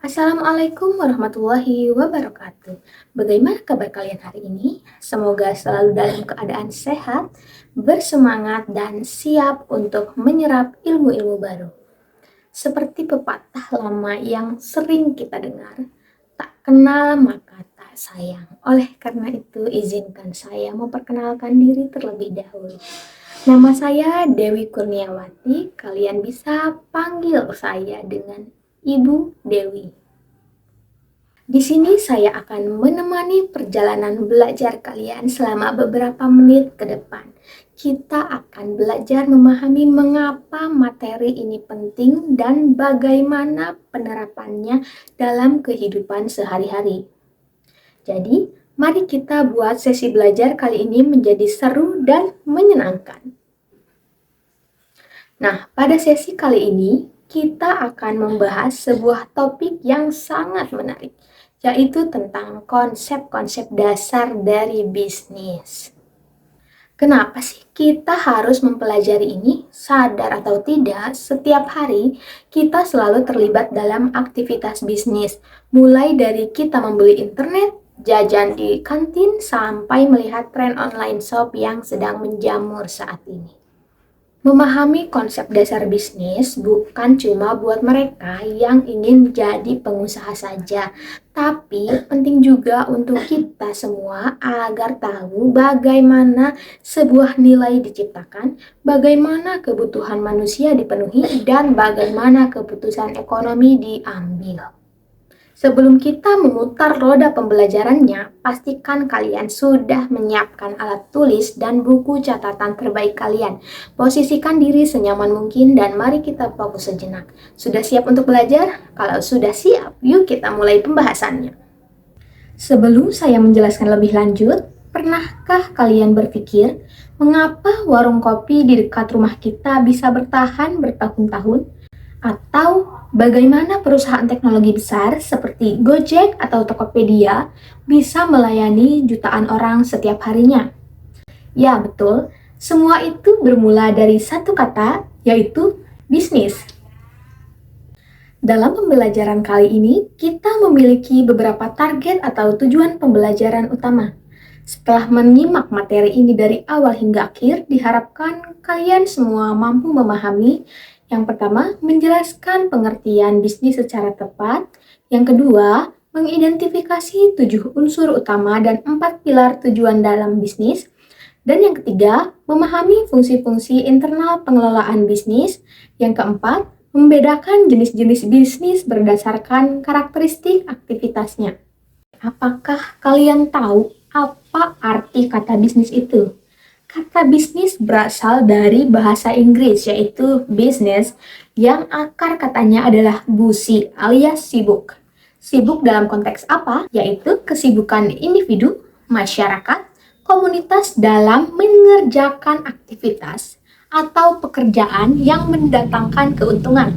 Assalamualaikum warahmatullahi wabarakatuh. Bagaimana kabar kalian hari ini? Semoga selalu dalam keadaan sehat, bersemangat, dan siap untuk menyerap ilmu-ilmu baru. Seperti pepatah lama yang sering kita dengar, tak kenal maka tak sayang. Oleh karena itu, izinkan saya memperkenalkan diri terlebih dahulu. Nama saya Dewi Kurniawati, kalian bisa panggil saya dengan Ibu Dewi. Di sini saya akan menemani perjalanan belajar kalian selama beberapa menit ke depan. Kita akan belajar memahami mengapa materi ini penting dan bagaimana penerapannya dalam kehidupan sehari-hari. Jadi, mari kita buat sesi belajar kali ini menjadi seru dan menyenangkan. Nah, pada sesi kali ini kita akan membahas sebuah topik yang sangat menarik, yaitu tentang konsep-konsep dasar dari bisnis. Kenapa sih kita harus mempelajari ini? Sadar atau tidak, setiap hari kita selalu terlibat dalam aktivitas bisnis, mulai dari kita membeli internet, jajan di kantin, sampai melihat tren online shop yang sedang menjamur saat ini. Memahami konsep dasar bisnis bukan cuma buat mereka yang ingin jadi pengusaha saja, tapi penting juga untuk kita semua agar tahu bagaimana sebuah nilai diciptakan, bagaimana kebutuhan manusia dipenuhi, dan bagaimana keputusan ekonomi diambil. Sebelum kita memutar roda pembelajarannya, pastikan kalian sudah menyiapkan alat tulis dan buku catatan terbaik kalian. Posisikan diri senyaman mungkin dan mari kita fokus sejenak. Sudah siap untuk belajar? Kalau sudah siap, yuk kita mulai pembahasannya. Sebelum saya menjelaskan lebih lanjut, pernahkah kalian berpikir mengapa warung kopi di dekat rumah kita bisa bertahan bertahun-tahun? Atau bagaimana perusahaan teknologi besar seperti Gojek atau Tokopedia bisa melayani jutaan orang setiap harinya? Ya, betul. Semua itu bermula dari satu kata, yaitu bisnis. Dalam pembelajaran kali ini, kita memiliki beberapa target atau tujuan pembelajaran utama. Setelah menyimak materi ini dari awal hingga akhir, diharapkan kalian semua mampu memahami. Yang pertama, menjelaskan pengertian bisnis secara tepat. Yang kedua, mengidentifikasi 7 unsur utama dan 4 pilar tujuan dalam bisnis. Dan yang ketiga, memahami fungsi-fungsi internal pengelolaan bisnis. Yang keempat, membedakan jenis-jenis bisnis berdasarkan karakteristik aktivitasnya. Apakah kalian tahu apa arti kata bisnis itu? Kata bisnis berasal dari bahasa Inggris yaitu business yang akar katanya adalah busy alias sibuk. Sibuk dalam konteks apa? Yaitu kesibukan individu, masyarakat, komunitas dalam mengerjakan aktivitas atau pekerjaan yang mendatangkan keuntungan.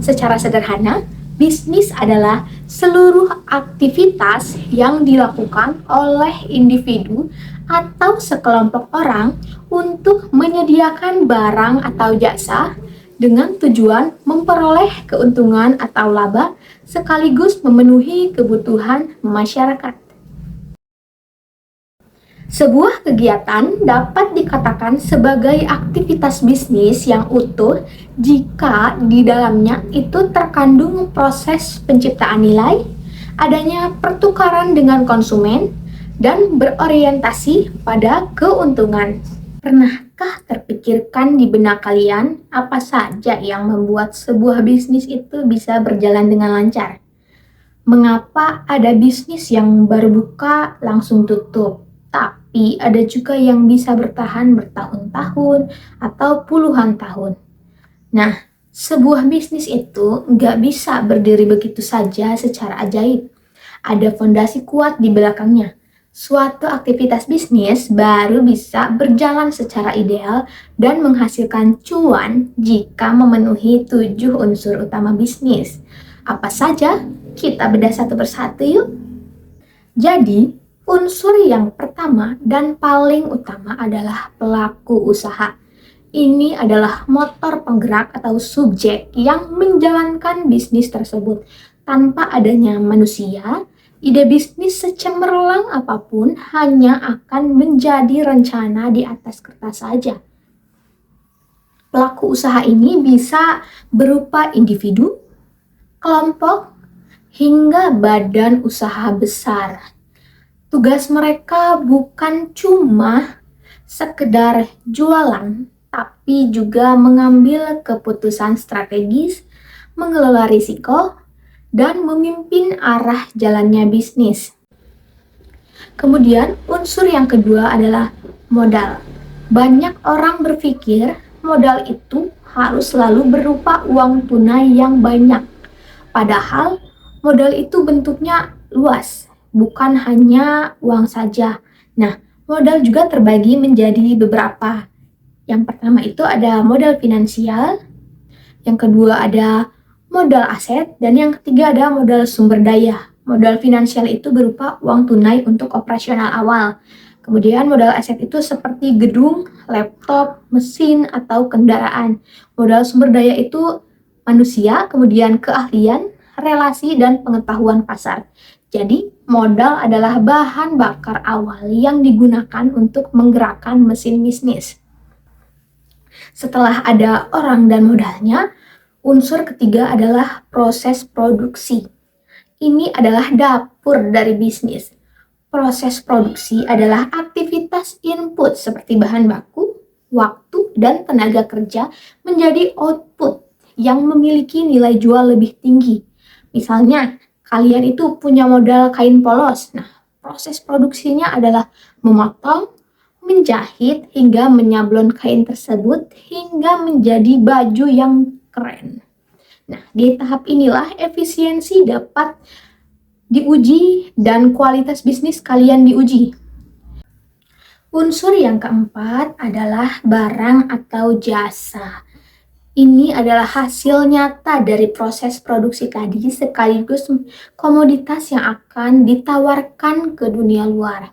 Secara sederhana, bisnis adalah seluruh aktivitas yang dilakukan oleh individu atau sekelompok orang untuk menyediakan barang atau jasa dengan tujuan memperoleh keuntungan atau laba sekaligus memenuhi kebutuhan masyarakat. Sebuah kegiatan dapat dikatakan sebagai aktivitas bisnis yang utuh jika di dalamnya itu terkandung proses penciptaan nilai, adanya pertukaran dengan konsumen, dan berorientasi pada keuntungan. Pernahkah terpikirkan di benak kalian apa saja yang membuat sebuah bisnis itu bisa berjalan dengan lancar? Mengapa ada bisnis yang baru buka langsung tutup, tapi ada juga yang bisa bertahan bertahun-tahun atau puluhan tahun? Nah, sebuah bisnis itu nggak bisa berdiri begitu saja secara ajaib. Ada fondasi kuat di belakangnya. Suatu aktivitas bisnis baru bisa berjalan secara ideal dan menghasilkan cuan jika memenuhi 7 unsur utama bisnis. Apa saja? Kita bedah satu persatu yuk. Jadi, unsur yang pertama dan paling utama adalah pelaku usaha. Ini adalah motor penggerak atau subjek yang menjalankan bisnis tersebut. Tanpa adanya manusia, ide bisnis secemerlang apapun hanya akan menjadi rencana di atas kertas saja. Pelaku usaha ini bisa berupa individu, kelompok, hingga badan usaha besar. Tugas mereka bukan cuma sekedar jualan, tapi juga mengambil keputusan strategis, mengelola risiko, dan memimpin arah jalannya bisnis. Kemudian, unsur yang kedua adalah modal. Banyak orang berpikir modal itu harus selalu berupa uang tunai yang banyak. Padahal, modal itu bentuknya luas, bukan hanya uang saja. Nah, modal juga terbagi menjadi beberapa. Yang pertama itu ada modal finansial, yang kedua ada modal aset, dan yang ketiga ada modal sumber daya. Modal finansial itu berupa uang tunai untuk operasional awal. Kemudian modal aset itu seperti gedung, laptop, mesin, atau kendaraan. Modal sumber daya itu manusia, kemudian keahlian, relasi, dan pengetahuan pasar. Jadi, modal adalah bahan bakar awal yang digunakan untuk menggerakkan mesin bisnis. Setelah ada orang dan modalnya, unsur ketiga adalah proses produksi. Ini adalah dapur dari bisnis. Proses produksi adalah aktivitas input seperti bahan baku, waktu, dan tenaga kerja menjadi output yang memiliki nilai jual lebih tinggi. Misalnya, kalian itu punya modal kain polos. Nah, proses produksinya adalah memotong, menjahit, hingga menyablon kain tersebut hingga menjadi baju yang keren. Nah, di tahap inilah efisiensi dapat diuji dan kualitas bisnis kalian diuji. Unsur yang keempat adalah barang atau jasa. Ini adalah hasil nyata dari proses produksi tadi sekaligus komoditas yang akan ditawarkan ke dunia luar.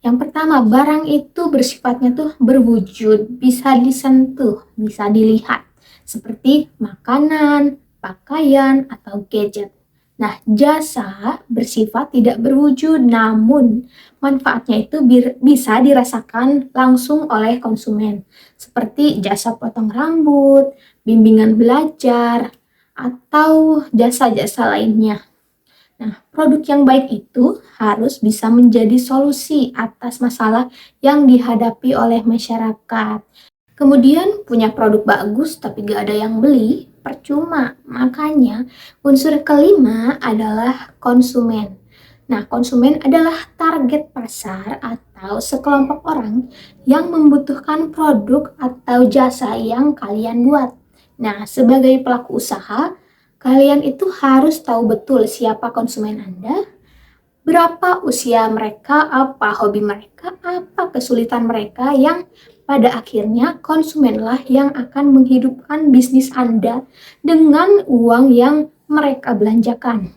Yang pertama, barang itu bersifatnya tuh berwujud, bisa disentuh, bisa dilihat, seperti makanan, pakaian, atau gadget. Nah, jasa bersifat tidak berwujud, namun manfaatnya itu bisa dirasakan langsung oleh konsumen, seperti jasa potong rambut, bimbingan belajar, atau jasa-jasa lainnya. Nah, produk yang baik itu harus bisa menjadi solusi atas masalah yang dihadapi oleh masyarakat. Kemudian punya produk bagus tapi gak ada yang beli, percuma. Makanya unsur kelima adalah konsumen. Nah, konsumen adalah target pasar atau sekelompok orang yang membutuhkan produk atau jasa yang kalian buat. Nah, sebagai pelaku usaha, kalian itu harus tahu betul siapa konsumen Anda, berapa usia mereka, apa hobi mereka, apa kesulitan mereka, yang pada akhirnya konsumenlah yang akan menghidupkan bisnis Anda dengan uang yang mereka belanjakan.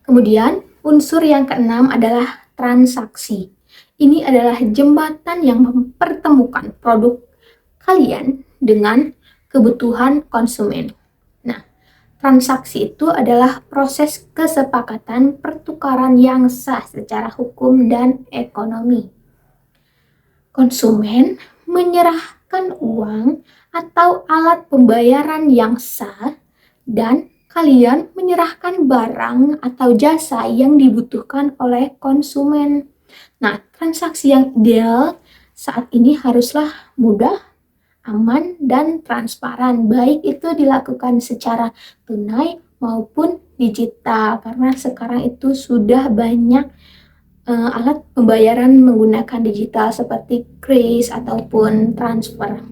Kemudian unsur yang keenam adalah transaksi. Ini adalah jembatan yang mempertemukan produk kalian dengan kebutuhan konsumen. Nah, transaksi itu adalah proses kesepakatan pertukaran yang sah secara hukum dan ekonomi. Konsumen menyerahkan uang atau alat pembayaran yang sah dan kalian menyerahkan barang atau jasa yang dibutuhkan oleh konsumen. Nah, transaksi yang ideal saat ini haruslah mudah, aman, dan transparan, baik itu dilakukan secara tunai maupun digital, karena sekarang itu sudah banyak alat pembayaran menggunakan digital seperti kris ataupun transfer.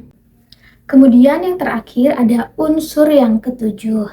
Kemudian yang terakhir ada unsur yang ketujuh,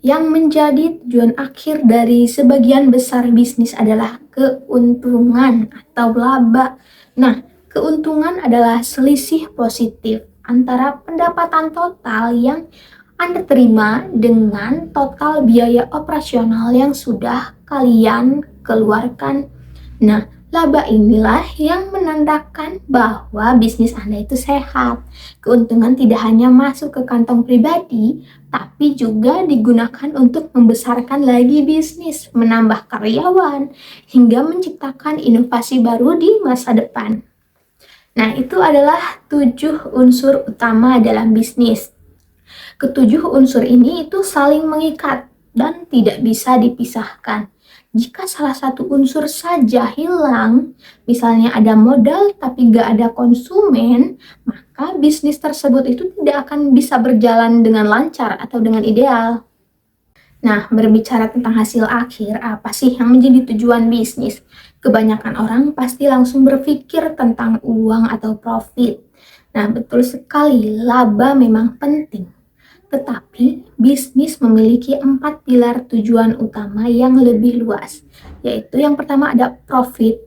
yang menjadi tujuan akhir dari sebagian besar bisnis adalah keuntungan atau laba. Nah, keuntungan adalah selisih positif antara pendapatan total yang Anda terima dengan total biaya operasional yang sudah kalian keluarkan. Nah, Laba inilah yang menandakan bahwa bisnis Anda itu sehat. Keuntungan tidak hanya masuk ke kantong pribadi, tapi juga digunakan untuk membesarkan lagi bisnis, menambah karyawan, hingga menciptakan inovasi baru di masa depan. Nah, itu adalah 7 unsur utama dalam bisnis. Ketujuh unsur ini itu saling mengikat dan tidak bisa dipisahkan. Jika salah satu unsur saja hilang, misalnya ada modal tapi nggak ada konsumen, maka bisnis tersebut itu tidak akan bisa berjalan dengan lancar atau dengan ideal. Nah, berbicara tentang hasil akhir, apa sih yang menjadi tujuan bisnis? Kebanyakan orang pasti langsung berpikir tentang uang atau profit. Nah, betul sekali, laba memang penting. Tetapi, bisnis memiliki 4 pilar tujuan utama yang lebih luas, yaitu yang pertama ada profit.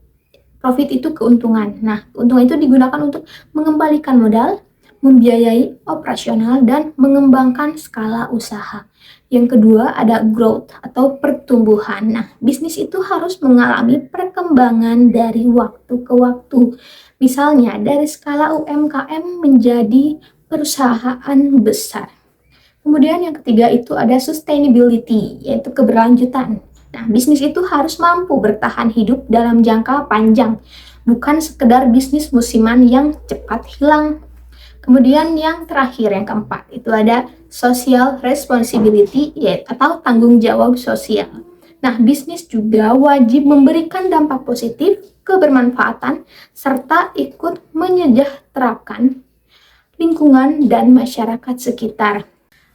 Profit itu keuntungan. Nah, keuntungan itu digunakan untuk mengembalikan modal, membiayai operasional, dan mengembangkan skala usaha. Yang kedua ada growth atau pertumbuhan. Nah, bisnis itu harus mengalami perkembangan dari waktu ke waktu. Misalnya, dari skala UMKM menjadi perusahaan besar. Kemudian yang ketiga itu ada sustainability, yaitu keberlanjutan. Nah, bisnis itu harus mampu bertahan hidup dalam jangka panjang, bukan sekedar bisnis musiman yang cepat hilang. Kemudian yang terakhir, yang keempat, itu ada social responsibility, yaitu atau tanggung jawab sosial. Nah, bisnis juga wajib memberikan dampak positif, kebermanfaatan, serta ikut menyejahterakan lingkungan dan masyarakat sekitar.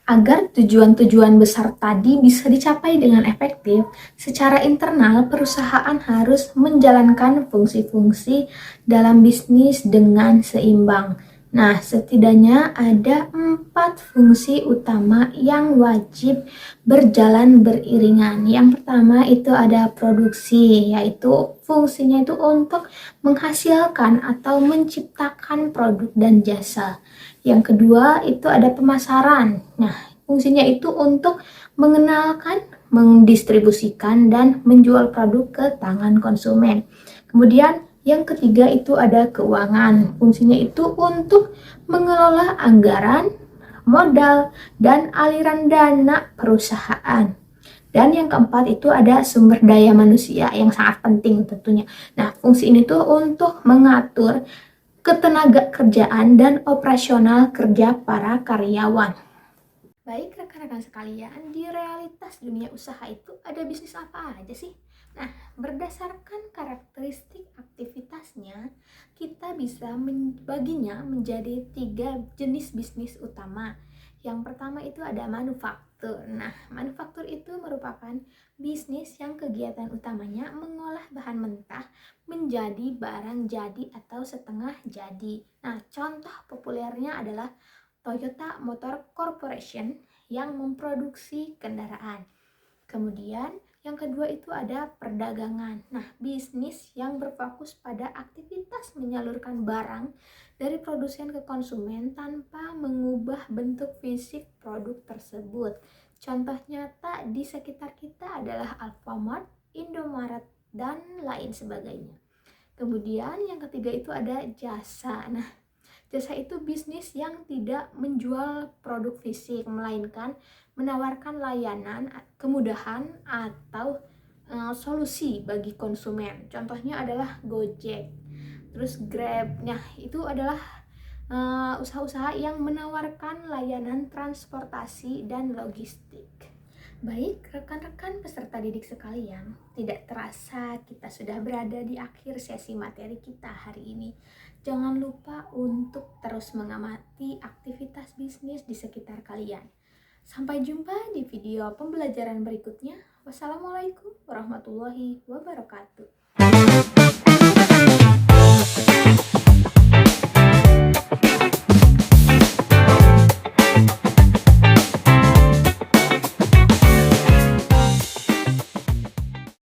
Agar tujuan-tujuan besar tadi bisa dicapai dengan efektif, secara internal perusahaan harus menjalankan fungsi-fungsi dalam bisnis dengan seimbang. Nah, setidaknya ada 4 fungsi utama yang wajib berjalan beriringan. Yang pertama itu ada produksi, yaitu fungsinya itu untuk menghasilkan atau menciptakan produk dan jasa. Yang kedua itu ada pemasaran. Nah, fungsinya itu untuk mengenalkan, mendistribusikan, dan menjual produk ke tangan konsumen. Kemudian yang ketiga itu ada keuangan. Fungsinya itu untuk mengelola anggaran, modal, dan aliran dana perusahaan. Dan yang keempat itu ada sumber daya manusia yang sangat penting tentunya. Nah, fungsi ini tuh untuk mengatur ketenaga kerjaan dan operasional kerja para karyawan. Baik rekan-rekan sekalian, di realitas dunia usaha itu ada bisnis apa aja sih? Nah, berdasarkan karakteristik aktivitasnya, kita bisa membaginya menjadi 3 jenis bisnis utama. Yang pertama itu ada manufaktur. Nah, manufaktur itu merupakan bisnis yang kegiatan utamanya mengolah bahan mentah menjadi barang jadi atau setengah jadi. Nah, contoh populernya adalah Toyota Motor Corporation yang memproduksi kendaraan. Kemudian yang kedua itu ada perdagangan. Nah, bisnis yang berfokus pada aktivitas menyalurkan barang dari produsen ke konsumen tanpa mengubah bentuk fisik produk tersebut. Contoh nyata di sekitar kita adalah Alfamart, Indomaret, dan lain sebagainya. Kemudian yang ketiga itu ada jasa. Nah, jasa itu bisnis yang tidak menjual produk fisik, melainkan menawarkan layanan, kemudahan, atau solusi bagi konsumen. Contohnya adalah Gojek, terus Grab. Nah, itu adalah usaha-usaha yang menawarkan layanan transportasi dan logistik. Baik, rekan-rekan peserta didik sekalian, tidak terasa kita sudah berada di akhir sesi materi kita hari ini. Jangan lupa untuk terus mengamati aktivitas bisnis di sekitar kalian. Sampai jumpa di video pembelajaran berikutnya. Wassalamualaikum warahmatullahi wabarakatuh.